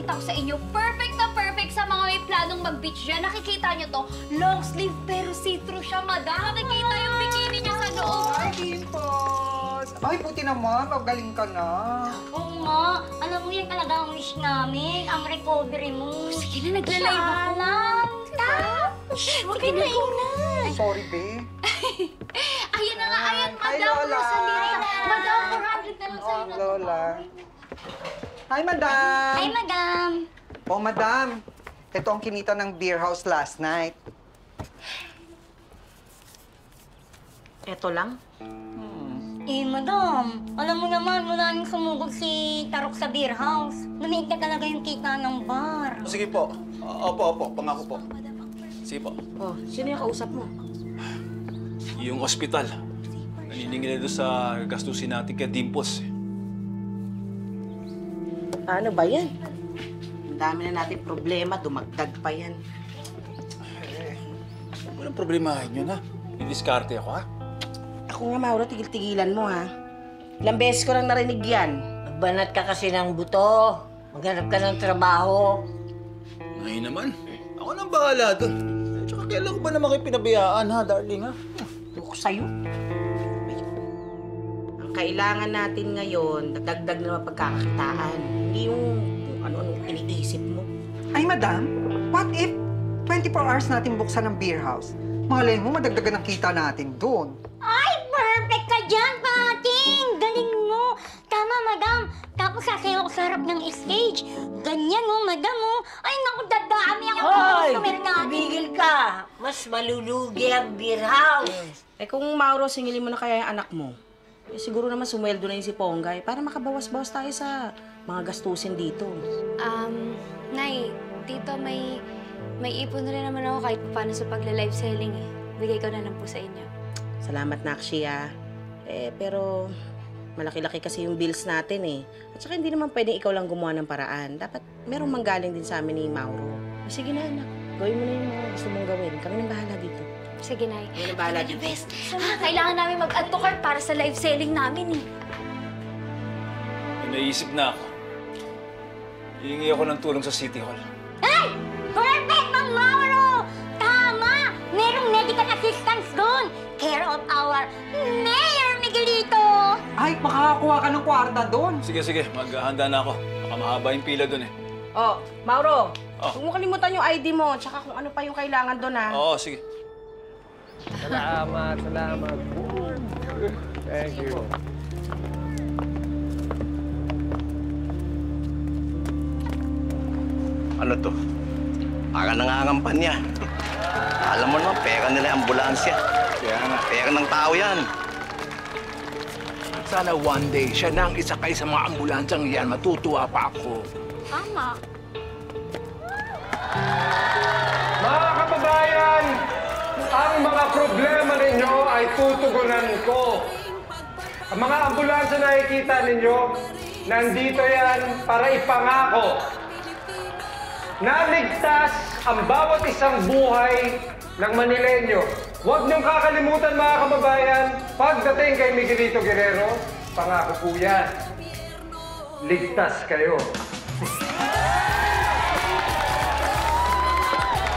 ipapakita ko sa inyo. Perfect na perfect sa mga may planong mag-beach dyan. Nakikita nyo to, long sleeve pero see-through siya, madam. Nakikita yung bikini niya sa loob. Ay, Dimples! Ay, buti naman. Magaling ka na. Oo nga. Alam mo yan talaga ang wish namin. Ang recovery mo. Sige na, nagla-live ako. Huwag ka na ingay. Sorry, babe. Ayan na nga, ayan, Hi, madam. Lola. Rosalia. Madam, 400 na lang sa'yo. Oh, Lola. Hi, madam. Hi, madam. Oh, madam. Ito ang kinita ng beer house last night. Eto lang? Eh, madam. Alam mo naman, mula nang sumugod si Tarok sa beer house, lumiit na talaga yung kita ng bar. Sige po. Opo, pangako po. Sige po. Oh, sino yung kausap mo? Yung ospital. Naniningil doon sa gastusin natin kay Dimples. Paano ba yan? Ang dami na natin problema, dumagdag pa yan. Walang problemahin yun, ha? Didiskarte ako, ha? Ako nga, Mauro, tigil-tigilan mo, ha? Ilang beses ko lang narinig yan. Magbanat ka kasi ng buto. Maghanap ka ng trabaho. Ngayon naman. Ako nang bahala doon. Tsaka kailan ko ba naman kayo pinabayaan, ha, darling, ha? Tuko sa'yo. Ang kailangan natin ngayon, dagdag na mapagkakakitaan. Hindi yung kung ano-ano iniisip mo. Ay, madam. What if 24 hours natin buksan ng beer house? Malay mo, madagdagan ang kita natin doon. Ay, perfect ka dyan, Pating! Galing mo! Tama, madam. Tapos sasayaw ko sa harap ng stage. Ganyan mo, madam, oh. Ay, naku, dadami ako ng Hoy! customer natin. Tumigil ka! Mas malulugi ang beer house. Eh kung Mauro, singilin mo na kaya yung anak mo, eh, siguro naman sumweldo na yung si Ponggay para makabawas-bawas tayo sa mga gastusin dito. Nay, tito, may ipon na rin naman ako kahit paano sa pagla-live selling, eh. Bigay ko na lang po sa inyo. Salamat, Nakshia. Pero malaki-laki kasi yung bills natin, eh. At saka hindi naman pwedeng ikaw lang gumawa ng paraan. Dapat merong manggaling din sa amin ni Mauro. Sige na, anak. Gawin mo na yung mga gusto mong gawin. Kami nang bahala dito. Sige, Nay. Kami nang bahala dito. Kailangan namin mag-add to cart para sa live selling namin, eh. May naisip na ako. Hihingi ako ng tulong sa City Hall. Ay! Perfect, Mang Mauro! Tama! Merong medical assistance doon. Care of our Mayor Miguelito. Ay, makakakuha ka ng kwarta doon. Sige. Maghahanda na ako. Baka mahaba yung pila doon, eh. Oh, Mauro. Oh. Huwag mo kalimutan yung ID mo, tsaka kung ano pa yung kailangan doon, ha? Oo, sige. Salamat. Thank you. Ano to? Para nangangampanya. Alam mo naman, pera nila yung ambulansya. Kaya nga. Pera ng tao yan. Sana one day, siya na ang isakay sa mga ambulansyang yan. Matutuwa pa ako. Tama. Mga kababayan, ang mga problema ninyo ay tutugunan ko. Ang mga ambulansya na nakikita ninyo, nandito yan para ipangako na ligtas ang bawat isang buhay ng Manileño. Huwag niyong kakalimutan, mga kababayan, pagdating kay Miguelito Guerrero, pangako po yan. Ligtas kayo.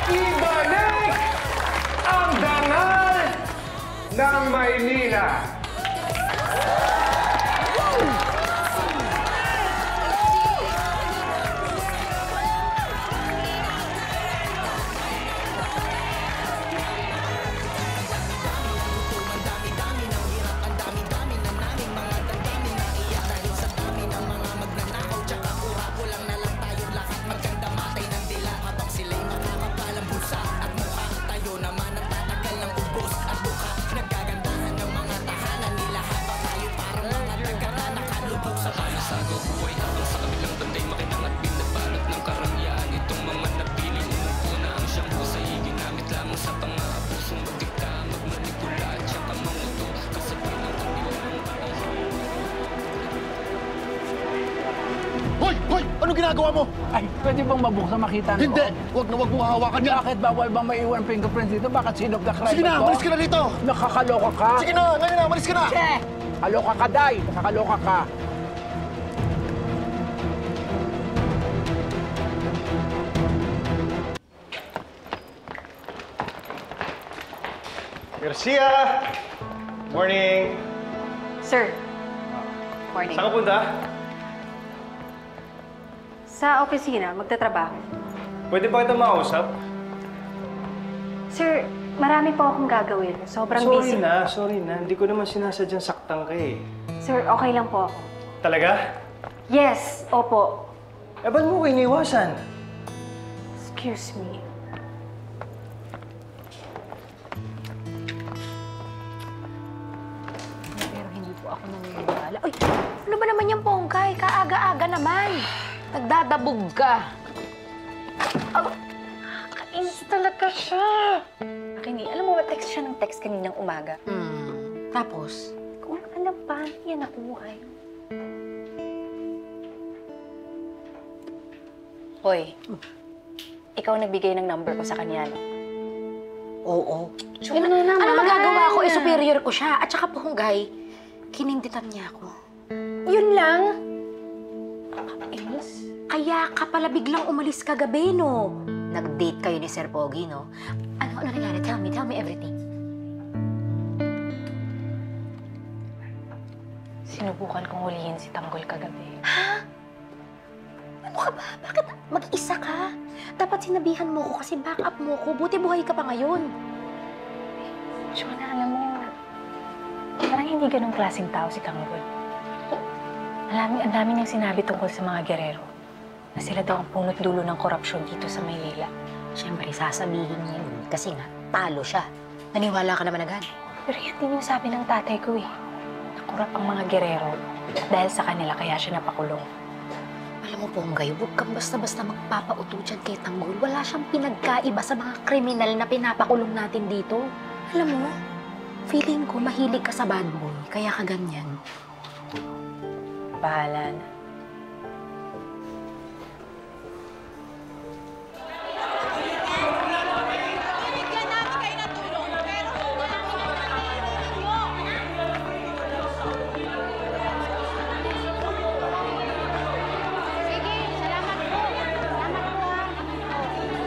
Ibalik ang dangal ng Maynila. Hoy! Ano ginagawa mo? Ay, pwede bang mabuksan makita ng Hindi! loob? Huwag mong hawakan yan! Bakit bawal bang maiwan fingerprints dito? Bakit scene of the crime Sige na! ito? Malis ka na rito! Nakakaloka ka? Sige na! Ngayon na! Malis ka na! Che! Kaloka ka, Day! Nakakaloka ka. Garcia! Morning! Sir, morning. Saan ka punta? Sa opisina, magtatrabaho. Pwede ba kita makausap? Sir, marami po akong gagawin. Sobrang busy. Sorry na. Hindi ko naman sinasadyang saktan ka eh. Sir, okay lang po ako. Talaga? Yes, opo. Eh, ba't mo ko iniwasan? Excuse me. Pero hindi po ako naniniwala. Uy, ano ba naman yung Pongkay? Kaaga-aga naman. Nagdadabog ka. Kainis talaga siya. Akini, alam mo ba, text siya ng text kaninang umaga. Tapos? Kung alam pa, yan nakuha. Hoy, ikaw nagbigay ng number ko sa kanya, no? Oo. So, ano magagawa ko? Superior ko siya. At saka Ponggay, kininditan niya ako. Yun lang? Inis? Kaya ka pala biglang umalis kagabi, no? Nag-date kayo ni Sir Pogi, no? Ano nangyari? Tell me everything. Sinubukan kong hulihin si Tanggol kagabi. Ha? Ano ka ba? Bakit mag-isa ka? Dapat sinabihan mo ko kasi backup mo ko. Buti buhay ka pa ngayon. Jonah, alam mo, parang hindi ganong klaseng tao si Tanggol. Ang dami niyang sinabi tungkol sa mga gerero. Na sila daw ang punot dulo ng korupsyon dito sa Maynila. Siyempre, sasabihin niya yun. Kasi nga, talo siya. Naniwala ka naman agad. Pero yan din yung sabi ng tatay ko eh. Nakurap ang mga gerero dahil sa kanila kaya siya napakulong. Alam mo, Ponggay, huwag kang basta-basta magpapauto dyan kay Tanggol. Wala siyang pinagkaiba sa mga kriminal na pinapakulong natin dito. Alam mo, feeling ko mahilig ka sa bad boy, kaya ka ganyan. Bahala na.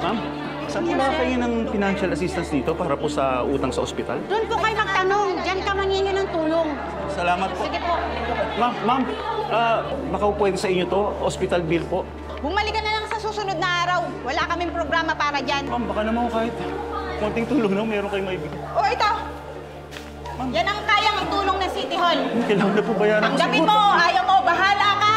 Ma'am, saan po nakakain ng financial assistance dito para po sa utang sa ospital? Doon po kayo magtanong. Diyan ka mangingi ng tulong. Salamat po. Sige po. Ma'am, baka po pwede sa inyo to, hospital bill po. Bumalik ka na lang sa susunod na araw. Wala kaming programa para dyan. Ma'am, baka naman kahit konting tulong na meron kayong maibigay. O ito. Yan ang kayang itulong ng City Hall. Kailangan na po bayaran ko Tanggapin mo, ayaw mo, bahala ka.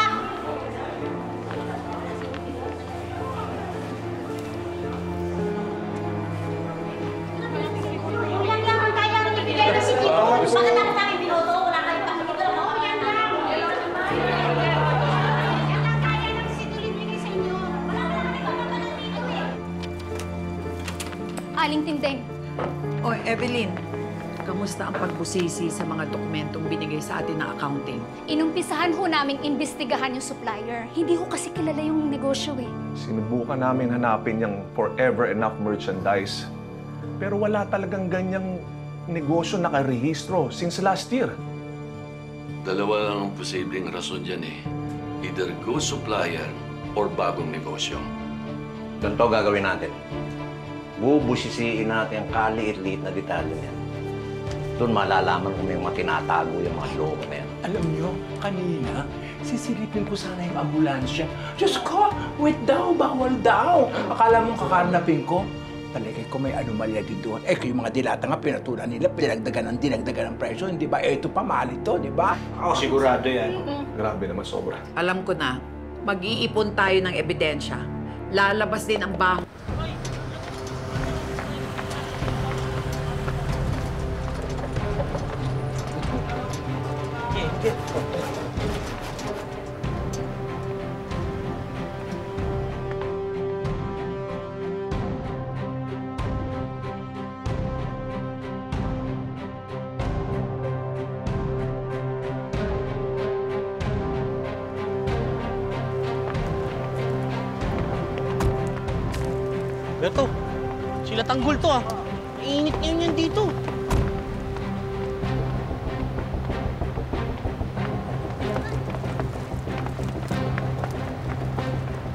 Yan lang ang kayang ibigay ng City Hall. Bakit ako sa akin binoto? Wala kayong pakikita. Oo, yan lang. Yan ang kaya ng City Hall ibigay sa inyo. Wala ka naman ipapagalan dito eh. Aling Tindeng. O, Evelyn, kamusta ang pagbusisi sa mga dokumentong binigay sa atin ng accounting? Inumpisahan ho naming imbestigahan yung supplier. Hindi ho kasi kilala yung negosyo eh. Sinubukan namin hanapin yung Forever Enough merchandise. Pero wala talagang ganyang negosyo nakarehistro since last year. Dalawa lang ang posibleng rason dyan eh. Either ghost supplier or bagong negosyo. Ganito gagawin natin. Bubusisiin natin ang kaliit-liit na detalye niyan. Doon malalaman kung may mga tinatago yung mga loko na yan. Alam niyo, kanina, sisilipin ko sana yung ambulansya. Diyos ko, wait daw, bawal daw. Akala mong kakarnapin ko? Talagay ko may anomalya din doon. Eh, yung mga dilata nga, pinatulan nila, dinagdagan ng presyo. Hindi ba? Ito pa, mahal ito, di ba? Ako sigurado yan. Grabe naman, sobra. Alam ko na, mag-iipon tayo ng ebidensya. Lalabas din ang baho. Berto, sila Tanggol to ah. Init ngayon yan dito.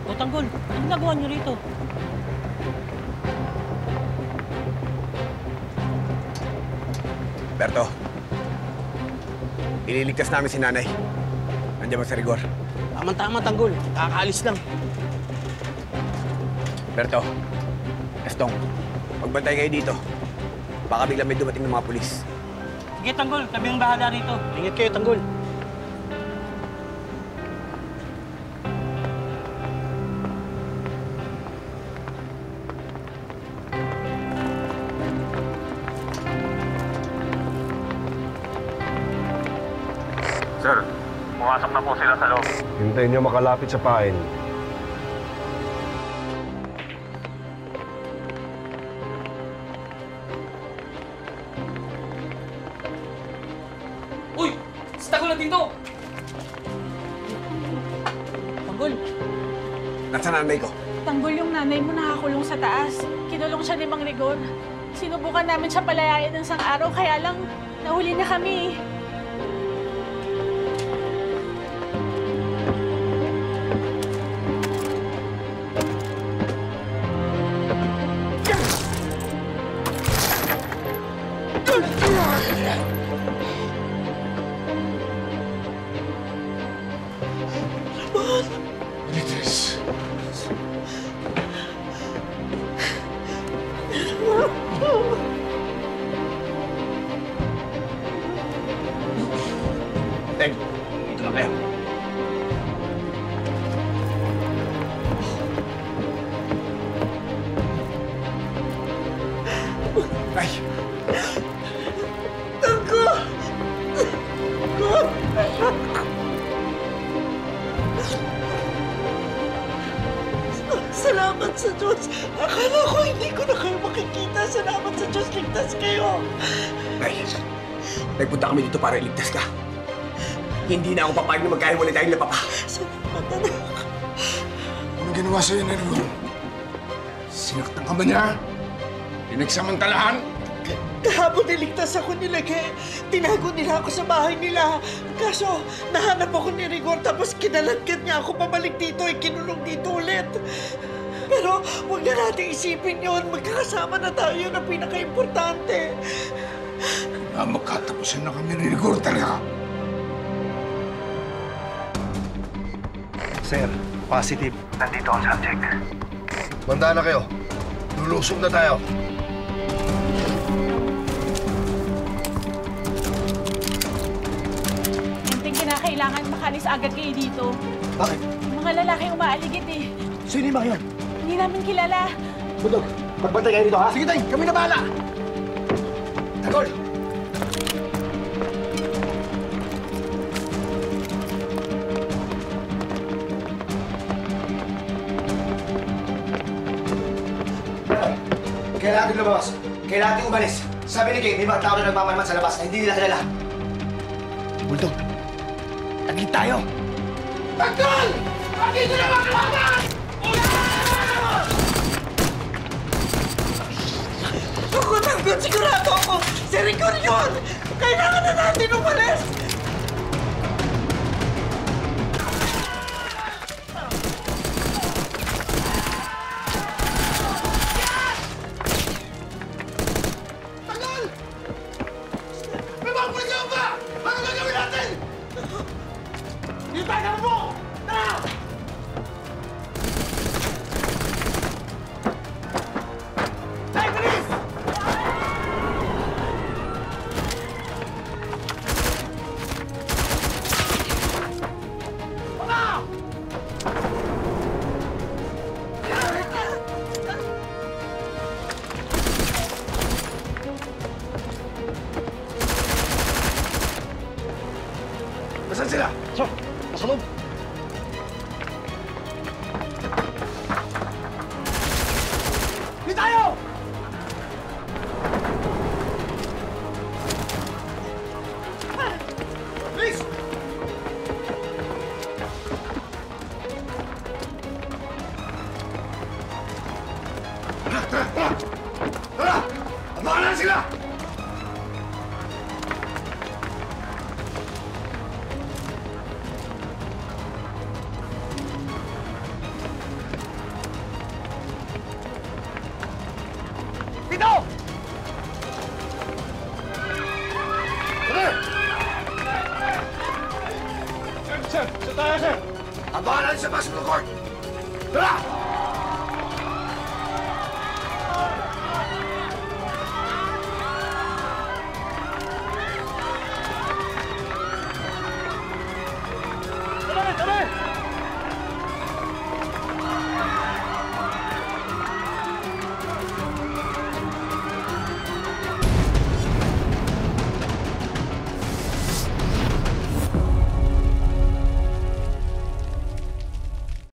O Tanggol, ano nagawa niyo rito? Berto, ililigtas namin si nanay. Nandiyan ba sa rigor? Tama-tama, Tanggol. Kakaalis lang. Berto, Estong, magbantay kayo dito. Baka biglang may dumating ng mga pulis. Sige, Tanggol. Kami ang bahala rito. Ingat kayo, Tanggol. Sir, pumasok na po sila sa loob. Hintayin niyo makalapit sa pain. Uy! Si Tanggol na dito! Tanggol! Nasaan nanay ko? Tanggol, yung nanay mo nakakulong sa taas. Kinulong siya 5 rigor. Sinubukan namin siya palayain ng isang araw, kaya lang nahuli na kami. Litis. Teng, dito lang kayo. Ay! Tanggol! Salamat sa Diyos! Akala ko hindi ko na kayo makikita. Salamat sa Diyos, ligtas kayo! Ay, nagpunta kami dito para iligtas ka. Hindi na ako papayag na magkahiwalay tayong lapapa. Salamat, anak. Anong ginawa sa'yo, Nervo? Sinaktan ka ba niya? Pinagsamantalahan? Kahapon niligtas ako nila kaya tinago nila ako sa bahay nila. Kaso nahanap ako ni Rigor tapos kinalagkat niya ako pabalik dito ay kinulong dito ulit. Pero huwag na natin isipin yun. Magkakasama na tayo na pinaka-importante. Magkatapusin na kami ni Rigor talaga. Sir, positive. Nandito ang subject. Manda na kayo. Lulusob na tayo. Kinakailangan makalis agad kayo dito. Bakit? Yung mga lalaki umaaligid eh. Sino yung mga yun? Hindi namin kilala. Budog, magbantay kayo dito, ha? Sige, Tay. Kami na bahala. Tanggol! Kailangan natin lumabas. Kailangan natin umalis. Sabi ni Kate, may mga tao na nagmamalaman sa labas na hindi nila kilala. Bulldog, taglit tayo. Tanggol! Bakit ko naman lumaban? Ako, Tanggol! Sigurado ako! Si Rigor yun! Kailangan na natin umalis! Tanggol! May mga pulis ka ba? Ano gagawin natin? Hintay ka mo! Tara! Tay, bilis! Baba! Nasaan sila? Sir, nasa loob. Di tayo! Please! Tara! Abangan na sila! Dito! Pasok ng court! Tara!